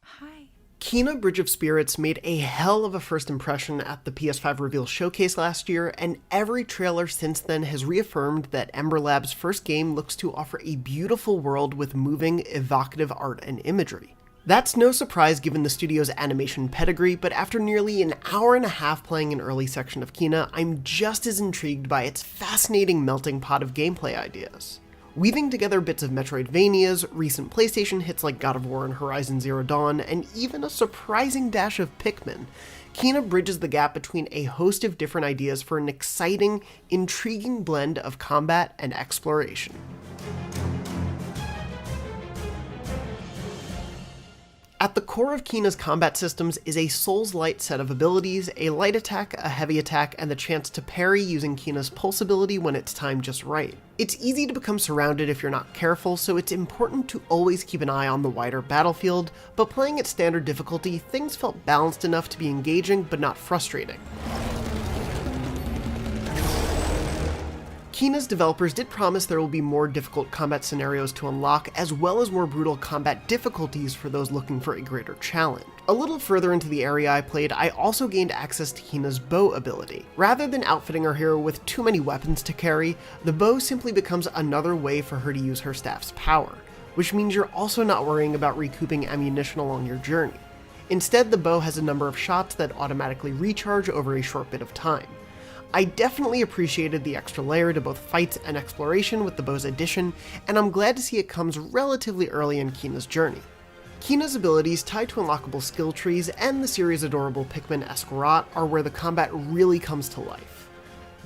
Hi. Kena Bridge of Spirits made a hell of a first impression at the PS5 reveal showcase last year, and every trailer since then has reaffirmed that Ember Lab's first game looks to offer a beautiful world with moving, evocative art and imagery. That's no surprise given the studio's animation pedigree, but after nearly an hour and a half playing an early section of Kena, I'm just as intrigued by its fascinating melting pot of gameplay ideas. Weaving together bits of Metroidvanias, recent PlayStation hits like God of War and Horizon Zero Dawn, and even a surprising dash of Pikmin, Kena bridges the gap between a host of different ideas for an exciting, intriguing blend of combat and exploration. At the core of Kena's combat systems is a Souls-light set of abilities, a light attack, a heavy attack, and the chance to parry using Kena's pulse ability when it's timed just right. It's easy to become surrounded if you're not careful, so it's important to always keep an eye on the wider battlefield, but playing at standard difficulty, things felt balanced enough to be engaging but not frustrating. Kena's developers did promise there will be more difficult combat scenarios to unlock, as well as more brutal combat difficulties for those looking for a greater challenge. A little further into the area I played, I also gained access to Kena's bow ability. Rather than outfitting our hero with too many weapons to carry, the bow simply becomes another way for her to use her staff's power, which means you're also not worrying about recouping ammunition along your journey. Instead, the bow has a number of shots that automatically recharge over a short bit of time. I definitely appreciated the extra layer to both fights and exploration with the bow's addition, and I'm glad to see it comes relatively early in Kena's journey. Kena's abilities tied to unlockable skill trees and the series' adorable Pikmin-esque rot are where the combat really comes to life.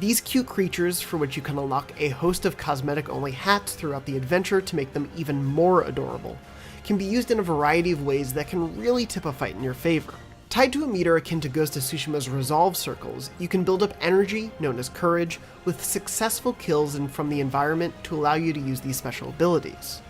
These cute creatures, for which you can unlock a host of cosmetic-only hats throughout the adventure to make them even more adorable, can be used in a variety of ways that can really tip a fight in your favor. Tied to a meter akin to Ghost of Tsushima's resolve circles, you can build up energy, known as courage, with successful kills and from the environment to allow you to use these special abilities.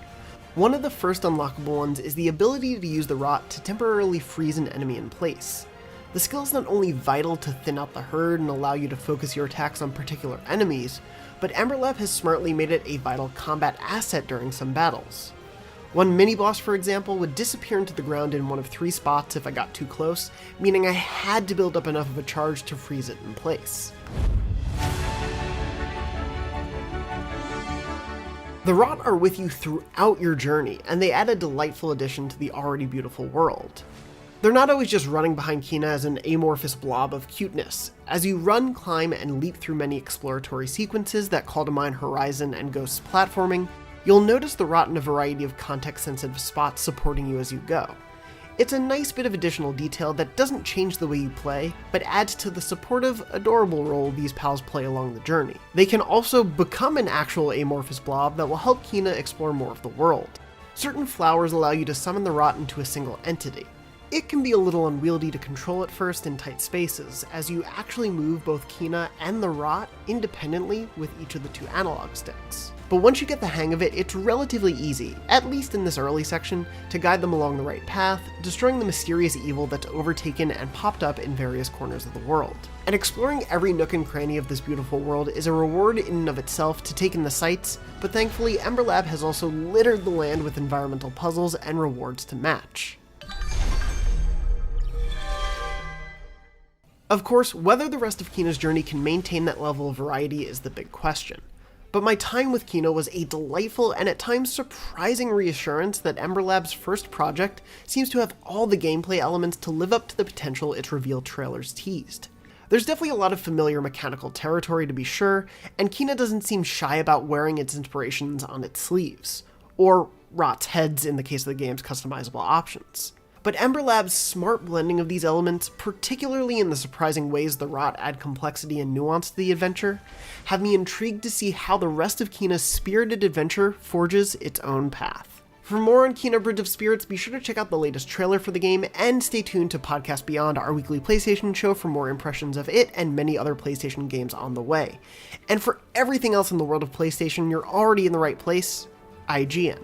One of the first unlockable ones is the ability to use the rot to temporarily freeze an enemy in place. The skill is not only vital to thin out the herd and allow you to focus your attacks on particular enemies, but Ember Lab has smartly made it a vital combat asset during some battles. One mini-boss, for example, would disappear into the ground in one of 3 spots if I got too close, meaning I had to build up enough of a charge to freeze it in place. The rot are with you throughout your journey, and they add a delightful addition to the already beautiful world. They're not always just running behind Kena as an amorphous blob of cuteness. As you run, climb, and leap through many exploratory sequences that call to mind Horizon and Ghost's platforming, you'll notice the rot in a variety of context-sensitive spots supporting you as you go. It's a nice bit of additional detail that doesn't change the way you play, but adds to the supportive, adorable role these pals play along the journey. They can also become an actual amorphous blob that will help Kena explore more of the world. Certain flowers allow you to summon the rot into a single entity. It can be a little unwieldy to control at first in tight spaces, as you actually move both Kena and the rot independently with each of the 2 analog sticks. But once you get the hang of it, it's relatively easy, at least in this early section, to guide them along the right path, destroying the mysterious evil that's overtaken and popped up in various corners of the world. And exploring every nook and cranny of this beautiful world is a reward in and of itself to take in the sights, but thankfully Ember Lab has also littered the land with environmental puzzles and rewards to match. Of course, whether the rest of Kena's journey can maintain that level of variety is the big question. But my time with Kena was a delightful and at times surprising reassurance that Ember Lab's first project seems to have all the gameplay elements to live up to the potential its revealed trailers teased. There's definitely a lot of familiar mechanical territory to be sure, and Kena doesn't seem shy about wearing its inspirations on its sleeves, or rot's heads in the case of the game's customizable options. But Ember Lab's smart blending of these elements, particularly in the surprising ways the rot add complexity and nuance to the adventure, have me intrigued to see how the rest of Kena's spirited adventure forges its own path. For more on Kena Bridge of Spirits, be sure to check out the latest trailer for the game, and stay tuned to Podcast Beyond, our weekly PlayStation show, for more impressions of it and many other PlayStation games on the way. And for everything else in the world of PlayStation, you're already in the right place. IGN.